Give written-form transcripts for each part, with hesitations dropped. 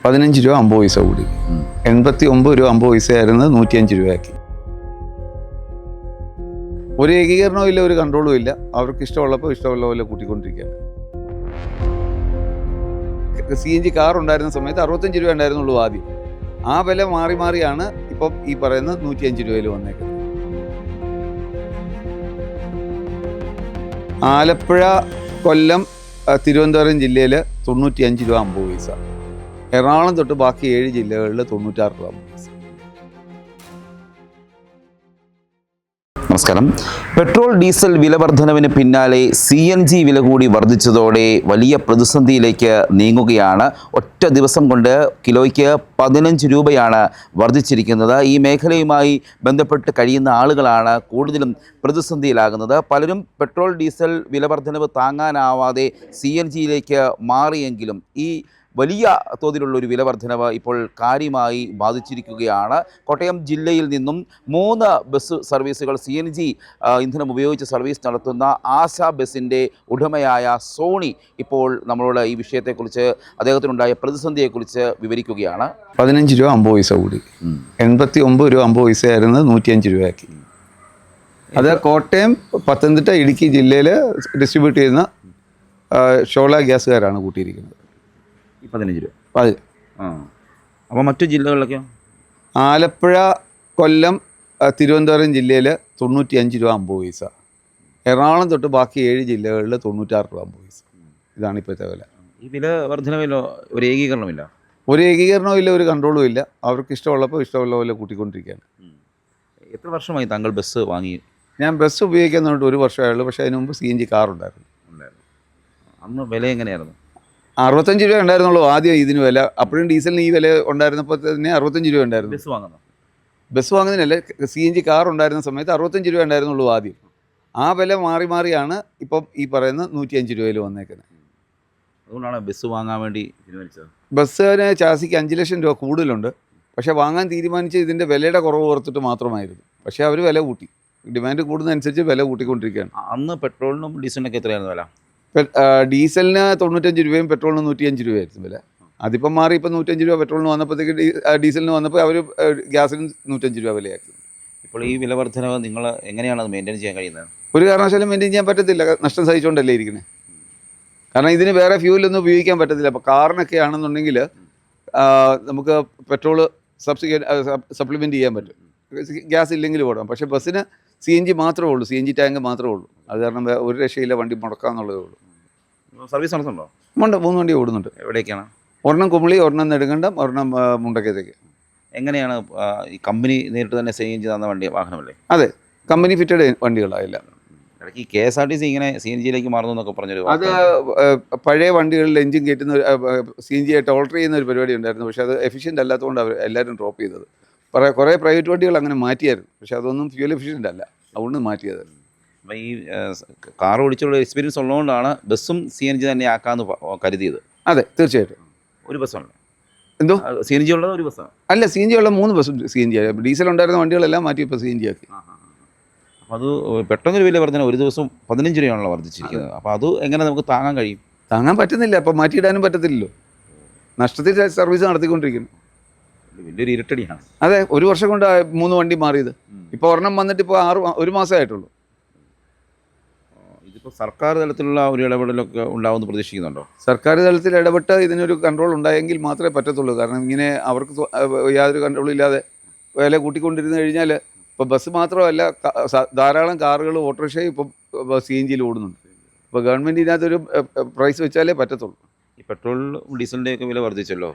15 രൂപ 50 പൈസ കൂടി. 89 രൂപ 50 പൈസയായിരുന്നു 105 രൂപയാക്കി. ഒരു ഏകീകരണവും ഇല്ല, ഒരു കൺട്രോളും ഇല്ല. അവർക്ക് ഇഷ്ടമുള്ളപ്പോൾ ഇഷ്ടമുള്ള പോലെ കൂട്ടിക്കൊണ്ടിരിക്കുകയാണ്. CNG കാർ ഉണ്ടായിരുന്ന സമയത്ത് 65 രൂപ ഉണ്ടായിരുന്നുള്ളൂ ആദ്യം. ആ വില മാറി മാറിയാണ് ഇപ്പം ഈ പറയുന്ന 105 രൂപയിൽ വന്നേക്കുന്നത്. ആലപ്പുഴ, കൊല്ലം, തിരുവനന്തപുരം ജില്ലയിൽ 95 രൂപ 50 പൈസ. എറണാകുളം തൊട്ട് ബാക്കി 7 ജില്ലകളിൽ 96 രൂപ 50 പൈസ. നമസ്കാരം. പെട്രോൾ ഡീസൽ വില വർധനവിന് പിന്നാലെ CNG വില കൂടി വർദ്ധിച്ചതോടെ വലിയ പ്രതിസന്ധിയിലേക്ക് നീങ്ങുകയാണ്. ഒറ്റ ദിവസം കൊണ്ട് കിലോയ്ക്ക് 15 രൂപയാണ് വർദ്ധിച്ചിരിക്കുന്നത്. ഈ മേഖലയുമായി ബന്ധപ്പെട്ട് കഴിയുന്ന ആളുകളാണ് കൂടുതലും പ്രതിസന്ധിയിലാകുന്നത്. പലരും പെട്രോൾ ഡീസൽ വില വർധനവ് താങ്ങാനാവാതെ CNGയിലേക്ക് മാറിയെങ്കിലും ഈ വലിയ തോതിലുള്ള ഒരു വില വർധനവ് ഇപ്പോൾ കാര്യമായി ബാധിച്ചിരിക്കുകയാണ്. കോട്ടയം ജില്ലയിൽ നിന്നും 3 ബസ് സർവീസുകൾ CNG ഇന്ധനം ഉപയോഗിച്ച് സർവീസ് നടത്തുന്ന ആശ ബസിൻ്റെ ഉടമയായ സോണി ഇപ്പോൾ നമ്മളോട് ഈ വിഷയത്തെക്കുറിച്ച്, അദ്ദേഹത്തിനുണ്ടായ പ്രതിസന്ധിയെക്കുറിച്ച് വിവരിക്കുകയാണ്. 15 രൂപ 50 പൈസ കൂടി. 89 രൂപ 50 പൈസയായിരുന്നു 105 രൂപയാക്കി. അത് കോട്ടയം, പത്തനംതിട്ട, ഇടുക്കി ജില്ലയിൽ ഡിസ്ട്രിബ്യൂട്ട് ചെയ്യുന്ന ഷോള ഗ്യാസുകാരാണ് കൂട്ടിയിരിക്കുന്നത്. 15 രൂപ. അപ്പോൾ മറ്റു ജില്ലകളിലൊക്കെയോ? ആലപ്പുഴ, കൊല്ലം, തിരുവനന്തപുരം ജില്ലയിൽ 95 രൂപ 50 പൈസ. എറണാകുളം തൊട്ട് ബാക്കി 7 ജില്ലകളിൽ 96 രൂപ 50 പൈസ. ഇതാണ് ഇപ്പോഴത്തെ വില. ഈ വില വർധനവിലോ ഒരു ഏകീകരണമില്ല? ഒരു ഏകീകരണവും ഇല്ല, ഒരു കൺട്രോളും ഇല്ല. അവർക്ക് ഇഷ്ടമുള്ളപ്പോൾ ഇഷ്ടമുള്ള പോലെ കൂട്ടിക്കൊണ്ടിരിക്കുകയാണ്. എത്ര വർഷമായി താങ്കൾ ബസ് വാങ്ങി? ഞാൻ ബസ് ഉപയോഗിക്കുന്നതുകൊണ്ട് 1 വർഷമായുള്ളൂ. പക്ഷേ അതിന് മുമ്പ് CNG കാർ ഉണ്ടായിരുന്നു. അന്ന് വില എങ്ങനെയായിരുന്നു? 65 രൂപ ഉണ്ടായിരുന്നുള്ളൂ ആദ്യം ഇതിന് വില. അപ്പോഴും ഡീസലിന് ഈ വില ഉണ്ടായിരുന്നപ്പോൾ തന്നെ 65 രൂപ ഉണ്ടായിരുന്നു. ബസ് വാങ്ങുന്നതിനല്ല, CNG കാർ ഉണ്ടായിരുന്ന സമയത്ത് 65 രൂപ ഉണ്ടായിരുന്നുള്ളൂ ആദ്യം. ആ വില മാറി മാറിയാണ് ഇപ്പം ഈ പറയുന്ന 105 രൂപയിൽ വന്നേക്കുന്നത്. അതുകൊണ്ടാണ് ബസ് വാങ്ങാൻ വേണ്ടി തീരുമാനിച്ചത്. ബസ്സിന് ചാസിക്ക് 5 ലക്ഷം രൂപ കൂടുതലുണ്ട്. പക്ഷേ വാങ്ങാൻ തീരുമാനിച്ച് ഇതിൻ്റെ വിലയുടെ കുറവ് ഓർത്തിട്ട് മാത്രമായിരുന്നു. പക്ഷേ അവർ വില കൂട്ടി. ഡിമാൻഡ് കൂടുന്നതനുസരിച്ച് വില കൂട്ടിക്കൊണ്ടിരിക്കുകയാണ്. അന്ന് പെട്രോളിനും ഡീസലിനൊക്കെ എത്രയായിരുന്നു വില? ഡീസലിന് 95 രൂപയും പെട്രോളിന് 105 രൂപയായിരുന്നു വില. അതിപ്പം മാറി. ഇപ്പം 105 രൂപ പെട്രോളിന് വന്നപ്പോഴത്തേക്ക് ഡീസലിന് വന്നപ്പോൾ അവർ ഗ്യാസിന് 105 രൂപ വിലയാക്കി. ഇപ്പോൾ ഈ വില വർധനവ് നിങ്ങൾ എങ്ങനെയാണ് അത് മെയിൻറ്റെയിൻ ചെയ്യാൻ കഴിയുന്നത്? ഒരു കാരണവശാലും മെയിൻറ്റെയിൻ ചെയ്യാൻ പറ്റത്തില്ല. നഷ്ടം സഹിച്ചുകൊണ്ടല്ലേ ഇരിക്കുന്നത്. കാരണം ഇതിന് വേറെ ഫ്യൂലൊന്നും ഉപയോഗിക്കാൻ പറ്റത്തില്ല. അപ്പോൾ കാറിനൊക്കെ ആണെന്നുണ്ടെങ്കിൽ നമുക്ക് പെട്രോൾ സപ്ലിമെൻറ്റ് ചെയ്യാൻ പറ്റും, ഗ്യാസ് ഇല്ലെങ്കിൽ ഓടാം. പക്ഷേ ബസ്സിന് CNG മാത്രമേ ഉള്ളൂ, CNG ടാങ്ക് മാത്രമേ ഉള്ളൂ. അത് കാരണം ഒരു രക്ഷയില്ല, വണ്ടി മുടക്കാമെന്നുള്ളതേ ഉള്ളൂ. സർവീസ് നടത്തുന്നുണ്ടോ? ഉണ്ട്, 3 വണ്ടി ഓടുന്നുണ്ട്. എവിടേക്കാണ്? ഒരെണ്ണം കുമളി, ഒരെണ്ണം നെടുങ്കണ്ടം, ഒരെണ്ണം മുണ്ടക്കയത്തേക്ക്. എങ്ങനെയാണ് ഈ കമ്പനി നേരിട്ട് തന്നെ CNG തന്ന വാഹനമല്ലേ? അതെ, കമ്പനി ഫിറ്റഡ് വണ്ടികളായില്ല. ഇടയ്ക്ക് KSRTC ഇങ്ങനെ CNGയിലേക്ക് മാറുന്നു എന്നൊക്കെ പറഞ്ഞൊരു, അത് പഴയ വണ്ടികളിൽ എഞ്ചിൻ കയറ്റുന്ന CNG ആയിട്ട് ഓൾട്ടർ ചെയ്യുന്ന ഒരു പരിപാടി ഉണ്ടായിരുന്നു. പക്ഷേ അത് എഫിഷ്യൻ്റ് അല്ലാത്തതുകൊണ്ട് അവർ എല്ലാവരും ഡ്രോപ്പ് ചെയ്തത്. കുറേ പ്രൈവറ്റ് വണ്ടികൾ അങ്ങനെ മാറ്റിയായിരുന്നു. പക്ഷേ അതൊന്നും ഫ്യൂൽ എഫിഷ്യൻ്റ് അല്ല, അതുകൊണ്ട് മാറ്റിയത്. അപ്പോൾ ഈ കാർ ഓടിച്ചുള്ള എക്സ്പീരിയൻസ് ഉള്ളതുകൊണ്ടാണ് ബസ്സും CNG തന്നെ ആക്കാമെന്ന് കരുതിയത്. അതെ, തീർച്ചയായിട്ടും. ഒരു ബസ്സാണ് എന്തോ CNG ഉള്ളത്? ഒരു ബസ്സാണ് അല്ല, CNG ഉള്ള 3 ബസ് CNG ആയി. ഡീസൽ ഉണ്ടായിരുന്ന വണ്ടികളെല്ലാം മാറ്റി ഇപ്പോൾ CNG ആക്കി. അപ്പോൾ അത് പെട്ടെന്നൊരു വില വർധന, ഒരു ദിവസം 15 രൂപയാണല്ലോ വർദ്ധിച്ചിരിക്കുന്നത്. അപ്പോൾ അത് എങ്ങനെ നമുക്ക് താങ്ങാൻ കഴിയും? താങ്ങാൻ പറ്റുന്നില്ല. അപ്പോൾ മാറ്റിയിടാനും പറ്റത്തില്ലല്ലോ. നഷ്ടത്തിൽ സർവീസ് നടത്തിക്കൊണ്ടിരിക്കുന്നു. വലിയൊരു ഇരട്ടടിയാണ്. അതെ, 1 വർഷം കൊണ്ട് 3 വണ്ടി മാറിയത്. ഇപ്പോൾ ഒരെണ്ണം വന്നിട്ട് ഇപ്പോൾ 1 മാസമായിട്ടുള്ളൂ. ഇതിപ്പോൾ സർക്കാർ തലത്തിലുള്ള ഒരു ഇടപെടലൊക്കെ ഉണ്ടാവുമെന്ന് പ്രതീക്ഷിക്കുന്നുണ്ടോ? സർക്കാർ തലത്തിൽ ഇടപെട്ട് ഇതിനൊരു കൺട്രോൾ ഉണ്ടായെങ്കിൽ മാത്രമേ പറ്റത്തുള്ളൂ. കാരണം ഇങ്ങനെ അവർക്ക് യാതൊരു കൺട്രോളും ഇല്ലാതെ വില കൂട്ടിക്കൊണ്ടിരുന്നു കഴിഞ്ഞാൽ, ഇപ്പോൾ ബസ് മാത്രമല്ല, ധാരാളം കാറുകൾ, ഓട്ടോറിക്ഷയും ഇപ്പം CNGയിൽ ഓടുന്നുണ്ട്. ഇപ്പോൾ ഗവൺമെൻറ് ഇതിനകത്തൊരു പ്രൈസ് വെച്ചാലേ പറ്റത്തുള്ളൂ. ഈ പെട്രോൾ ഡീസലിൻ്റെ ഒക്കെ വില വർദ്ധിച്ചല്ലോ,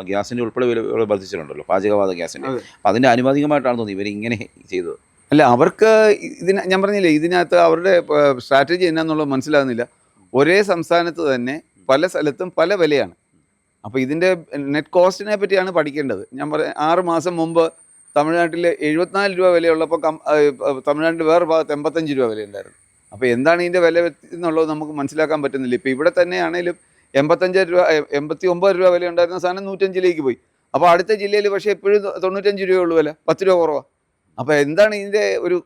ഗ്യാസിൻ്റെ ഉൾപ്പെടെ വില വർദ്ധിച്ചിട്ടുണ്ടല്ലോ, പാചകവാത ഗ്യാസിൻ്റെ. അപ്പോൾ അതിൻ്റെ ആനുപാതികമായിട്ടാണ് തോന്നുന്നത് ഇവരിങ്ങനെ ചെയ്തത്. അല്ല, അവർക്ക് ഞാൻ പറഞ്ഞില്ലേ, ഇതിനകത്ത് അവരുടെ സ്ട്രാറ്റജി എന്നാന്നുള്ളത് മനസ്സിലാകുന്നില്ല. ഒരേ സംസ്ഥാനത്ത് തന്നെ പല സ്ഥലത്തും പല വിലയാണ്. അപ്പോൾ ഇതിൻ്റെ നെറ്റ് കോസ്റ്റിനെ പറ്റിയാണ് പഠിക്കേണ്ടത്. ഞാൻ 6 മാസം മുമ്പ് തമിഴ്നാട്ടിൽ 74 രൂപ വിലയുള്ളപ്പോൾ തമിഴ്നാട്ടിൽ വേറെ ഭാഗത്ത് 85 രൂപ വിലയുണ്ടായിരുന്നു. അപ്പോൾ എന്താണ് ഇതിൻ്റെ വില എന്നുള്ളത് നമുക്ക് മനസ്സിലാക്കാൻ പറ്റുന്നില്ല. ഇപ്പോൾ ഇവിടെ തന്നെയാണെങ്കിലും 85 രൂപ 89 രൂപ വില ഉണ്ടായിരുന്ന സാധനം 105ലേക്ക് പോയി. അപ്പോൾ അടുത്ത ജില്ലയിൽ പക്ഷേ എപ്പോഴും 95 രൂപയുള്ളൂ വില, 10 രൂപ കുറവാണ്. അപ്പോൾ എന്താണ് ഇതിൻ്റെ ഒരു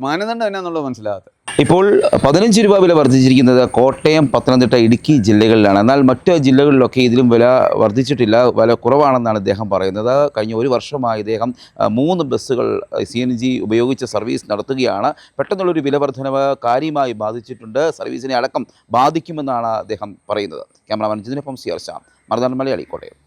മാനദണ്ഡം എന്നാന്നുള്ളത് മനസ്സിലാകാത്തത്. ഇപ്പോൾ 15 രൂപ വില വർദ്ധിച്ചിരിക്കുന്നത് കോട്ടയം, പത്തനംതിട്ട, ഇടുക്കി ജില്ലകളിലാണ്. എന്നാൽ മറ്റ് ജില്ലകളിലൊക്കെ ഇതിലും വില വർദ്ധിച്ചിട്ടില്ല, വില കുറവാണെന്നാണ് ഇദ്ദേഹം പറയുന്നത്. കഴിഞ്ഞ ഒരു വർഷമായി ഇദ്ദേഹം 3 ബസ്സുകൾ CNG ഉപയോഗിച്ച് സർവീസ് നടത്തുകയാണ്. പെട്ടെന്നുള്ളൊരു വില വർധനവ് കാര്യമായി ബാധിച്ചിട്ടുണ്ട്, സർവീസിനെ അടക്കം ബാധിക്കുമെന്നാണ് അദ്ദേഹം പറയുന്നത്. Cameraman ജിതിനൊപ്പം CR Shyam, Marunadan Malayali, Kottayam.